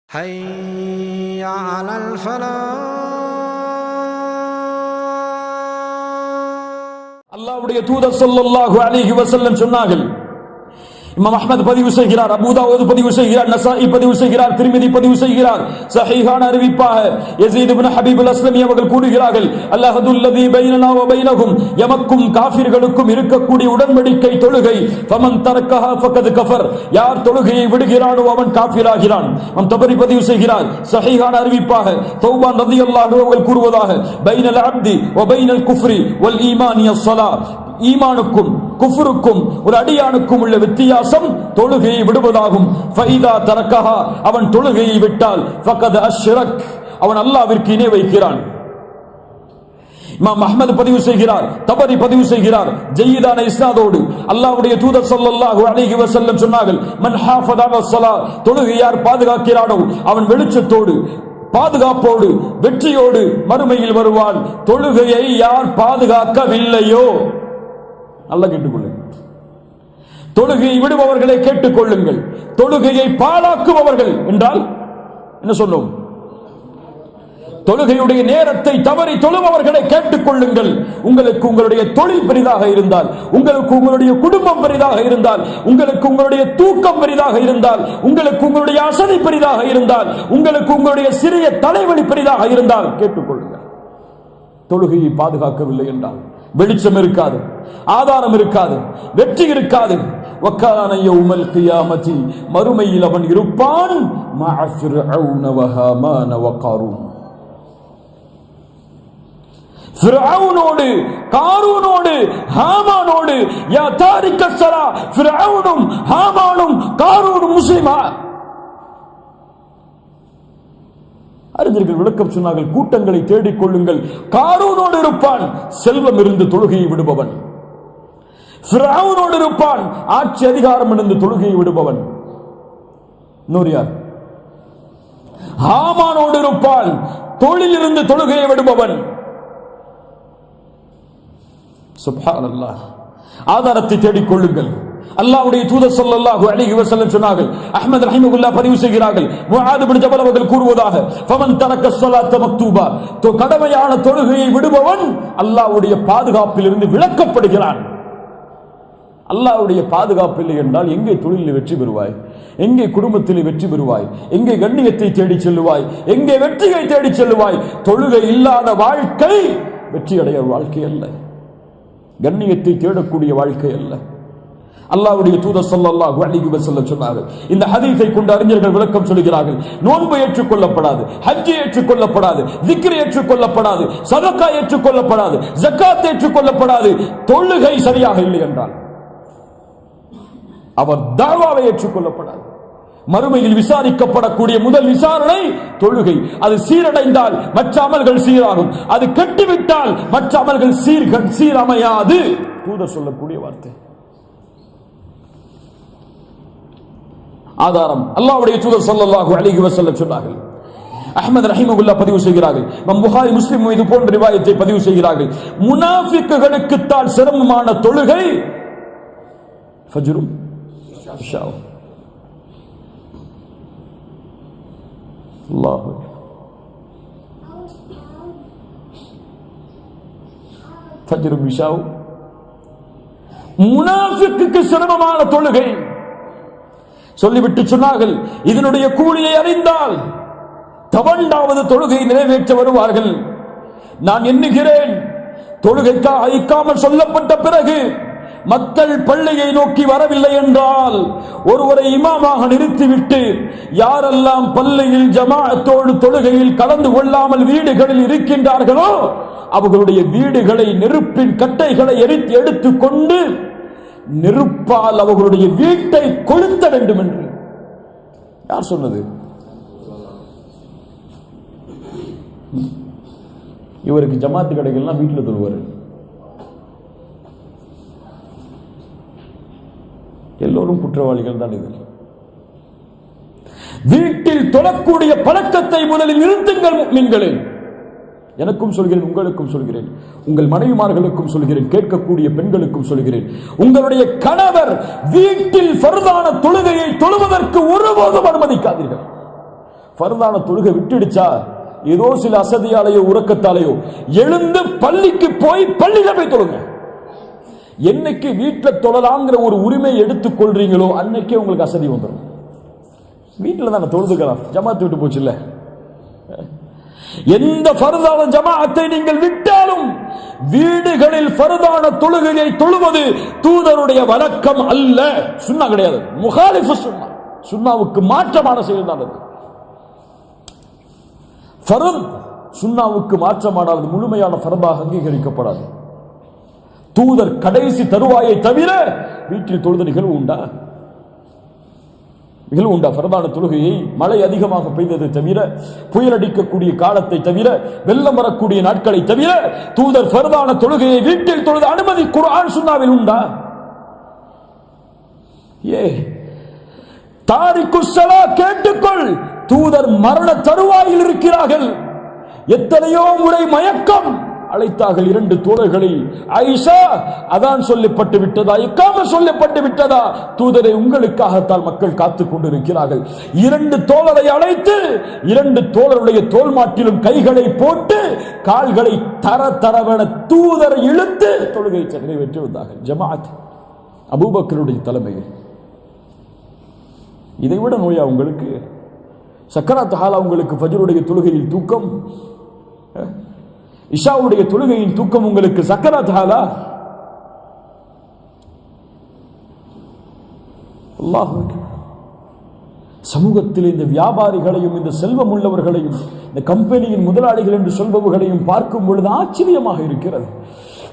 حي على الفلاح. அல்லாஹ்வுடைய தூதர் ஸல்லல்லாஹு அலைஹி வஸல்லம் சொன்னார்கள். இமாம் அஹ்மத் பதிவு செய்கிறார், அபூ தாவூத் பதிவு செய்கிறார், நசாஇ பதிவு செய்கிறார், திர்மிதி பதிவு செய்கிறார். ஸஹீஹான அறிவிப்பாக யஸீத் இப்னு ஹபீப் அல்-அஸ்லமி அவர்கள் கூறுகிறார்கள், அல்லாஹுல்லதி பைனனா வ பைனஹும், எமக்கும் காஃபிர்களுக்கும் இருக்கக்கூடிய உடன்படிக்கை தொழுகை. ஃபமன் தரக்கஹா ஃபகத் கஃபர், யார் தொழுகையை விடுகிறானோ அவன் காஃபிராகிறான். இமாம் தபரி பதிவு செய்கிறார், ஸஹீஹான அறிவிப்பாக தௌபான் ரலியல்லாஹு அன்ஹு அவர்கள் கூறுவதாக, பைனல் அப்தி வ பைனல் குஃப்ரி வல் ஈமானி அஸ்-ஸலாத், ஈமானுக்கும் குஃப்ருக்கும் ஒரு அடியானுக்கும் உள்ள வித்தியாசம் தொழுகையை விடுவதாகும். ஃபைதா தரக்கஹா, அவன் தொழுகையை விட்டால் ஃபகத் அஷ்ரக், அவன் அல்லாஹ்விற்கு இணை வைக்கிறான். இமாம் அஹ்மத் பதிவு செய்கிறார், தபரி பதிவு செய்கிறார் ஜய்யிதான இஸ்னாதோடு, அல்லாஹ்வுடைய தூதர் ஸல்லல்லாஹு அலைஹி வஸல்லம் சொன்னார்கள், மன் ஹாஃபத அலஸ்-ஸலாத், தொழுகையை யார் பாதுகாக்கிறானோ அவன் வெளிச்சத்தோடு பாதுகாப்போடு வெற்றியோடு மறுமையில் வருவான். தொழுகையை யார் பாதுகாக்கவில்லையோ, நல்லா கேட்டுக்கொள்ளுங்கள், தொழுகையை விடுபவர்களை கேட்டுக்கொள்ளுங்கள். தொழுகையை பாழாக்குபவர்கள் என்றால் என்ன சொல்லும்? தொழுகையுடைய நேரத்தை தவறி தொழுபவர்களை கேட்டுக்கொள்ளுங்கள். உங்களுக்கு உங்களுடைய தொழில் பெரிதாக இருந்தால், உங்களுக்கு உங்களுடைய குடும்பம் பெரிதாக இருந்தால், உங்களுக்கு உங்களுடைய தூக்கம் பெரிதாக இருந்தால், உங்களுக்கு உங்களுடைய அசதி பெரிதாக இருந்தால், உங்களுக்கு உங்களுடைய சிறிய தலைவலி பெரிதாக இருந்தால் கேட்டுக்கொள்ளுங்கள். தொழுகையை பாதுகாக்கவில்லை என்றால் வெளிச்சம் இருக்காது, ஆதாரம் இருக்காது, வெற்றி இருக்காது. வக்கான யௌமல் கியாமத்தி, மறுமையில் அவன் இருப்பான் மஅ ஃபிர்அவுன வ ஹாமான வ காரூன், ஃபிர்அவுனோடு காரூனோடு ஹாமானோடு. யா தாரிக ஸலா, ஃபிர்அவுனும் ஹாமானும் காரூனும் முஸ்லிமா? அறிஞர்கள் விளக்கம் சொன்னார்கள், கூட்டங்களை தேடிக் கொள்ளுங்கள். காரூனோடு இருப்பான் செல்வம் இருந்து தொழுகையை விடுபவன், ஃபிர்அவுனோடு இருப்பான் ஆட்சி அதிகாரம் இருந்து தொழுகையை விடுபவன். இன்னொரு யார்? ஹாமானோடு இருப்பான் தொழில் இருந்து தொழுகையை விடுபவன். சுப்ஹானல்லாஹ். ஆதாரத்தை தேடிக் கொள்ளுங்கள். அல்லாஹ்வுடைய தூதர் ஸல்லல்லாஹு அலைஹி வஸல்லம் சொன்னார்கள், அஹ்மத் ரஹிமஹுல்லாஹ் பதிவு செய்கிறார்கள், முஆத் இப்னு ஜபல் அவர்கள் கூறுவதாக, ஃபமன் தரக்க ஸலாத்த மக்தூபா, கடமையான தொழுகையை விடுபவன் அல்லாஹ்வுடைய பாதுகாப்பில் இருந்து விலக்கப்படுகிறான். அல்லாஹ்வுடைய பாதுகாப்பு இல்லை என்றால் எங்கே தொழிலில் வெற்றி பெறுவாய்? எங்கே குடும்பத்தில் வெற்றி பெறுவாய்? எங்கே கண்ணியத்தை தேடி செல்லுவாய்? எங்கே வெற்றியை தேடி செல்லுவாய்? தொழுகை இல்லாத வாழ்க்கை வெற்றி அடைய வாழ்க்கை அல்ல, கண்ணியத்தை தேடக்கூடிய வாழ்க்கை அல்ல. அல்லாஹ்வுடைய தூதர் ஸல்லல்லாஹு அலைஹி வஸல்லம் சொன்னார்கள். இந்த ஹதீஸை கொண்டு அறிஞர்கள் விளக்கம் சொல்கிறார்கள், நோன்பு ஏற்றுக்கொள்ளப்படாது, ஹஜ் ஏற்றுக்கொள்ளப்படாது, திக்ர் ஏற்றுக்கொள்ளப்படாது, சதகா ஏற்றுக்கொள்ளப்படாது, ஜகாத் ஏற்றுக்கொள்ளப்படாது, தொழுகை சரியாக இல்லை என்றால் அவர் தஅவாவை ஏற்றுக்கொள்ளப்படாது. மறுமையில் விசாரிக்கப்படக்கூடிய முதல் விசாரணை தொழுகை. அது சீரடைந்தால் மற்ற அமல்கள் சீராகும், அது கெட்டுவிட்டால் மற்ற அமல்கள் சீரமையாது. தூதர் சொல்லக்கூடிய வார்த்தை. ஆதாரம் அல்லாஹ்வுடைய தூதர் ஸல்லல்லாஹு அலைஹி வஸல்லம் சொன்னார்கள். அஹ்மத் ரஹிமஹுல்லாஹ் பதிவு செய்கிறார்கள், புகாரி முஸ்லிம் இது போன்ற ரிவாயத்தை பதிவு செய்கிறார்கள். முனாஃபிக்குகளுக்கு தான் சிரமமான தொழுகை ஃபஜ்ரும் இஷாவும். அல்லாஹ் ஃபஜ்ரும் இஷாவும் முனாஃபிக்குக்கு சிரமமான தொழுகை சொல்லிவிட்டு சொன்னார்கள், இதனுடைய கூலியை அறிந்தால் தவண்டாவது தொழுகை நிறைவேற்ற வருவார்கள். நான் எண்ணுகிறேன், தொழுகைக்காக இக்காமல் சொல்லப்பட்ட பிறகு மக்கள் பள்ளியை நோக்கி வரவில்லை என்றால் ஒருவரை இமாமாக நிறுத்திவிட்டு யாரெல்லாம் பள்ளியில் ஜமாஅத்தோடு தொழுகையில் கலந்து கொள்ளாமல் வீடுகளில் இருக்கின்றார்களோ அவர்களுடைய வீடுகளை நெருப்பின் கட்டைகளை எடுத்துக் கொண்டு நெருப்பால் அவர்களுடைய வீட்டை கொளுத்த வேண்டும் என்று யார் சொன்னது? இவருக்கு ஜமாத்து கடைகள்லாம் வீட்டில் தொழுவார். எல்லோரும் குற்றவாளிகள் தான். இதில் வீட்டில் தொழக்கூடிய பழக்கத்தை முதலில் நிறுத்துங்கள் முஃமின்களே. எனக்கும் சொல்கிறேன், உங்களுக்கும் சொல்கிறேன், உங்கள் மனைவிமார்களுக்கும் சொல்கிறேன், கேட்கக்கூடிய பெண்களுக்கும் சொல்கிறேன், உங்களுடைய கணவர் வீட்டில் ஃபர்தான தொழுகையை தொழுவதற்கு ஒருபோதும் அனுமதிக்காதீர்கள். ஃபர்தான தொழுகை விட்டுடுச்சா ஏதோ சில அசதியாலேயோ உறக்கத்தாலேயோ எழுந்து பள்ளிக்கு போய் பள்ளியில போய் தொழுங்க. என்னைக்கு வீட்டில் தொழலாங்கிற ஒரு உரிமை எடுத்துக் கொள்றீங்களோ அன்னைக்கே உங்களுக்கு அசதி வந்துடும். வீட்டில் தானே தொழுதுக்கலாம், ஜமாத்து விட்டு போச்சு இல்ல. எந்த ஃபர்தான ஜமாஅத்தை நீங்கள் விட்டாலும் வீடுகளில் ஃபர்தான தொழுகையை தொழுவது தூதருடைய வழக்கம் அல்ல, சுன்னா கிடையாது. முகாலிஃபு சுன்னா, சுன்னாவுக்கு மாற்றமான செயல் தான் அது. ஃபர்த் சுன்னாவுக்கு மாற்றமானால் அது முழுமையான ஃபர்தாக அங்கீகரிக்கப்படாது. தூதர் கடைசி தருவாயை தவிர வீட்டில் தொழுத நிகழ்வு உண்டா? ஃபர்தான தொழுகையை மழை அதிகமாக பெய்ததை தவிர, புயல் அடிக்கக்கூடிய காலத்தை தவிர, வெள்ளம் வரக்கூடிய நாட்களை தவிர தூதர் ஃபர்தான தொழுகையை வீட்டில் தொழுத அனுமதி குர்ஆன் சுன்னாவில் உண்டா? தாரிக்கு ஸலா கேட்டுக்கொள், தூதர் மரண தருவாயில் இருக்கிறார்கள். எத்தனையோ முறை மயக்கம் அழைத்தார்கள் இரண்டு தோழர்களை. ஆயிஷா, அதான் சொல்லப்பட்டு விட்டதா, இக்காம சொல்லப்பட்டு விட்டதா? தூதரை உங்களுக்காகத்தான் மக்கள் காத்துக் கொண்டிருக்கிறார்கள். இரண்டு தோழரை அழைத்து இரண்டு தோழருடைய தோல் மாட்டிலும் கைகளை போட்டு கால்களை தர தரவென தூதரை இழுத்து தொழுகை நிறைவேற்றி வந்தார்கள். ஜமாஅத் அபூபக்கருடைய தலைமையில். இதைவிட நோயா உங்களுக்கு? சக்கராத் ஹாலா உங்களுக்கு ஃபஜ்ருடைய தொழுகையில் தூக்கம், இஷாவுடைய தொழுகையின் தூக்கம் உங்களுக்கு சக்கராத் ஹாலா? அல்லாஹ் சமூகத்தில் இந்த வியாபாரிகளையும் இந்த செல்வம் உள்ளவர்களையும் இந்த கம்பெனியின் முதலாளிகள் என்று சொல்பவர்களையும் பார்க்கும் பொழுது ஆச்சரியமாக இருக்கிறது.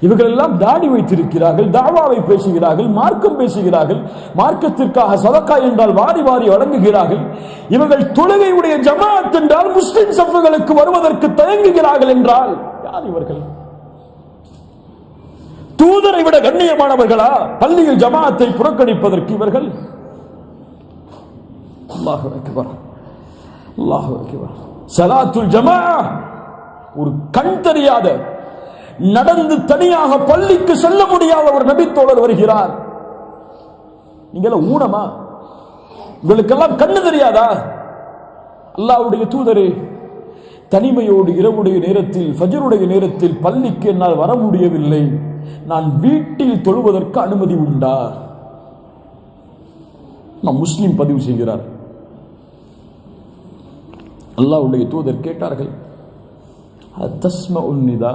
இவர்கள் எல்லாம் தாடி வைத்திருக்கிறார்கள், தாவாவை பேசுகிறார்கள், மார்க்கம் பேசுகிறார்கள், மார்க்கத்திற்காக சதக்கா என்றால் வாரி வாரி வழங்குகிறார்கள். இவர்கள் தொழுகையுடைய ஜமாஅத் என்றால் முஸ்லிம் சஃப்களுக்கு வருவதற்கு தயங்குகிறார்கள் என்றால் யார் இவர்கள்? தூதரை விட கண்ணியமானவர்களா பள்ளியில் ஜமாஅத்தை புறக்கணிப்பதற்கு இவர்கள்? அல்லாஹு அக்பர், அல்லாஹு அக்பர். ஸலாத்துல் ஜமாஅ, ஒரு கண் தெரியாத, நடந்து தனியாக பள்ளிக்கு செல்ல முடியாத ஒரு நபித்தோழர் வருகிறார். நீங்கள ஊனமா? உங்களுக்கெல்லாம் கண்ணு தெரியாதா? அல்லாஹ்வுடைய தூதரே, தனிமையோடு இரவுடைய நேரத்தில் ஃபஜ்ருடைய நேரத்தில் பள்ளிக்கு என்னால் வர முடியவில்லை, நான் வீட்டில் தொழுவதற்கு அனுமதி உண்டா? நான் முஸ்லிம் பதிவு செய்கிறார். அல்லாஹ்வுடைய தூதர் கேட்டார்கள், தஸ்மஉன் நிதா,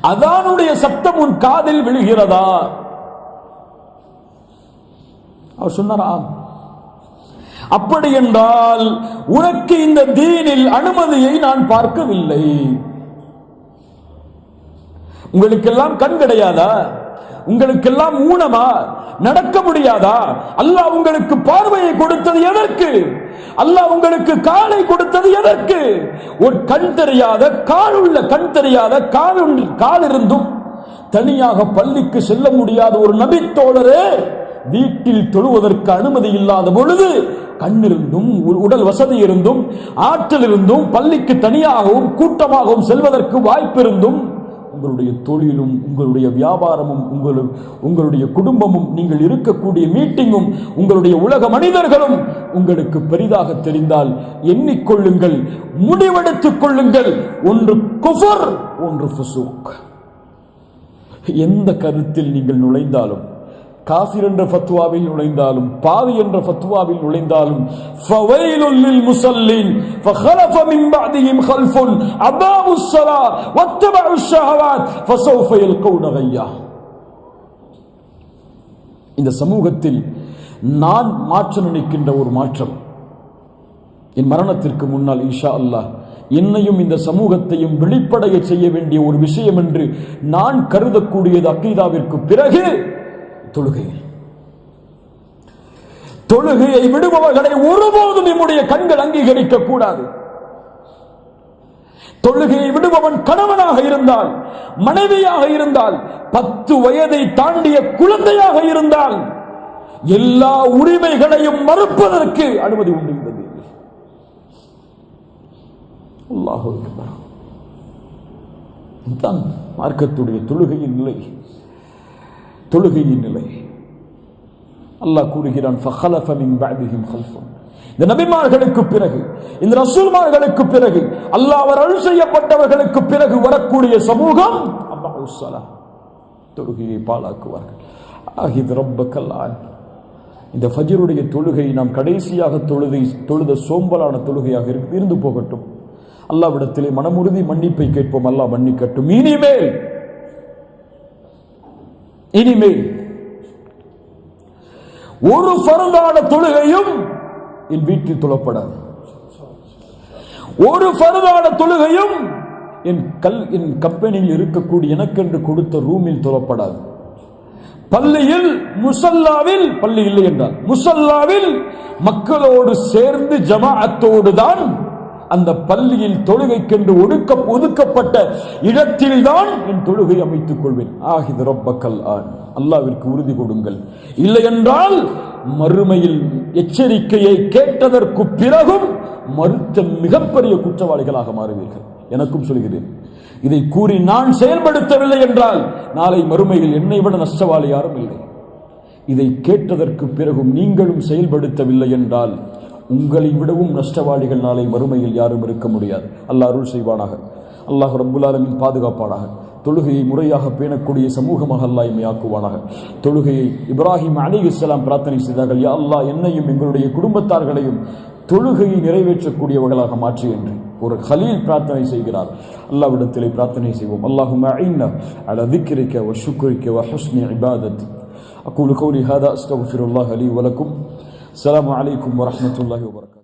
அதானுடைய சத்தம் உன் காதில் விழுகிறதா? அவர் சொன்னாராம். அப்படி என்றால் உனக்கு இந்த தீனில் அனுமதியை நான் பார்க்கவில்லை. உங்களுக்கெல்லாம் கண் கிடையாதா? உங்களுக்கெல்லாம் ஊனமா? நடக்க முடியாதா? அல்லாஹ் உங்களுக்கு பார்வையை கொடுத்தது எதற்கு? அல்லாஹ் உங்களுக்கு காலை கொடுத்தது எதற்கு? ஒரு கண் தெரியாத, கால் உள்ள, கண் தெரியாத, கால் இருந்தும் தனியாக பள்ளிக்கு செல்ல முடியாத ஒரு நபித்தோழரே வீட்டில் தொழுவதற்கு அனுமதி இல்லாத பொழுது, கண்ணிருந்தும் உடல் வசதி இருந்தும் ஆற்றல் இருந்தும் பள்ளிக்கு தனியாகவும் கூட்டமாகவும் செல்வதற்கு வாய்ப்பு இருந்தும் உங்களுடைய தொழிலும் உங்களுடைய வியாபாரமும் உங்களுடைய குடும்பமும் நீங்கள் இருக்கக்கூடிய மீட்டிங்கும் உங்களுடைய உலக மனிதர்களும் உங்களுக்கு பெரிதாக தெரிந்தால் எண்ணிக்கொள்ளுங்கள், முடிவெடுத்துக் கொள்ளுங்கள். ஒன்று குஃபர், ஒன்று ஃபுசூக். எந்த கருத்தில் நீங்கள் நுழைந்தாலும், காஃபிர் என்ற ஃபத்வாவில் நுழைந்தாலும், பாவி என்ற ஃபத்வாவில் நுழைந்தாலும், ஃபவைலுல் லில் முஸல்லின் ஃபഖலஃப மின் பஅதிஹிம் கல்ஃபுன் அதாஉஸ் ஸலா வத்தபஉஷ் ஷஹவாத் ஃபஸௌஃப யல்கௌன கய்யா. இந்த சமூகத்தில் நான் மாற்ற நினைக்கின்ற ஒரு மாற்றம், என் மரணத்திற்கு முன்னால் இன்ஷா அல்லாஹ் என்னையும் இந்த சமூகத்தையும் வெளிப்படைய செய்ய வேண்டிய ஒரு விஷயம் என்று நான் கருதக்கூடியது அக்கீதாவிற்கு பிறகு தொழுகையை விடுபவர்களை ஒருபோதும் நம்முடைய கண்கள் அங்கீகரிக்க கூடாது. தொழுகையை விடுபவன் கணவனாக இருந்தால், மனைவியாக இருந்தால், 10 வயதை தாண்டிய குழந்தையாக இருந்தால், எல்லா உரிமைகளையும் மறுப்பதற்கு அனுமதி உண்டு. அல்லாஹ் அக்பர். இதுதான் மார்க்கத்துடைய தொழுகையின் நிலை. தொழுகையின் நிலை. அல்லாஹ் கூறுகிறான், ஃபഖலஃப மின் பஅதிஹிம் கல்ஃபுன், இந்த நபிமார்களுக்கு பிறகு, இந்த ரசூல்மார்களுக்கு பிறகு, அல்லாஹ் அருள் செய்யப்பட்டவர்களுக்கு பிறகு வரக்கூடிய சமூகம் தொழுகையை பாழாக்குவார்கள். ஆகிது ரப்பக்கல்லான். இந்த ஃபஜ்ருடைய தொழுகை நாம் கடைசியாக தொழுத சோம்பலான தொழுகையாக இருந்து போகட்டும். அல்லாஹ்விடத்திலே மனமுறுதி மன்னிப்பை கேட்போம். அல்லாஹ் மன்னிக்கட்டும். இனிமேல் ஒரு ஃபர்தான தொழுகையும் என் வீட்டில் தொழப்படாது. ஒரு ஃபர்தான தொழுகையும் என் கம்பெனியில் இருக்கக்கூடிய எனக்கென்று கொடுத்த ரூமில் தொழப்படாது. பள்ளியில் முசல்லாவில், பள்ளி இல்லை என்றால் முசல்லாவில் மக்களோடு சேர்ந்து ஜமாஅத்தோடு தான் அந்த பள்ளியில் தொழுகைக்கென்று ஒதுக்கப்பட்ட இடத்தில் தான் என் தொழுகை அமைத்துக் கொள்வேன். ஆகிது ரப்பக்கல் ஆன். அல்லாஹ்விற்கு உறுதி கொடுங்கள். இல்லை என்றால் மறுமையில் எச்சரிக்கையை கேட்டதற்கு பிறகும் மறுத்த மிகப்பெரிய குற்றவாளிகளாக மாறுவீர்கள். எனக்கும் சொல்கிறேன், இதை கூறி நான் செயல்படுத்தவில்லை என்றால் நாளை மறுமையில் என்னை விட நஷ்டவாளி யாரும் இல்லை. இதை கேட்டதற்கு பிறகும் நீங்களும் செயல்படுத்தவில்லை என்றால் உங்களை விடவும் நஷ்டவாளிகள் நாளை மறுமையில் யாரும் இருக்க முடியாது. அல்லாஹ் அருள் செய்வானாக. அல்லாஹ் ரப்புல் ஆலமீன் பாதுகாப்பானாக. தொழுகையை முறையாக பேணக்கூடிய சமூகமாக அல்லாஹ் எம்மை ஆக்குவானாக. தொழுகையை இப்ராஹிம் அலைஹிஸ்ஸலாம் பிரார்த்தனை செய்தார்கள், யா அல்லாஹ் என்னையும் எங்களுடைய குடும்பத்தார்களையும் தொழுகையை நிறைவேற்றக்கூடியவர்களாக மாற்றி என்று ஒரு கலீல் பிரார்த்தனை செய்கிறார். அல்லாஹ்விடத்திலே பிரார்த்தனை செய்வோம். அல்லாஹும்ம அஇன்னா அலா திக்ரிக வ ஷுக்ரிக வ ஹுஸ்னி இபாதத்தி. அகூலு கௌலி ஹாதா அஸ்தக்ஃபிருல்லாஹ லீ வ லக்கும். அஸ்ஸலாமு அலைக்கும் வ ரஹ்மத்துல்லாஹி வ பரகாத்துஹு.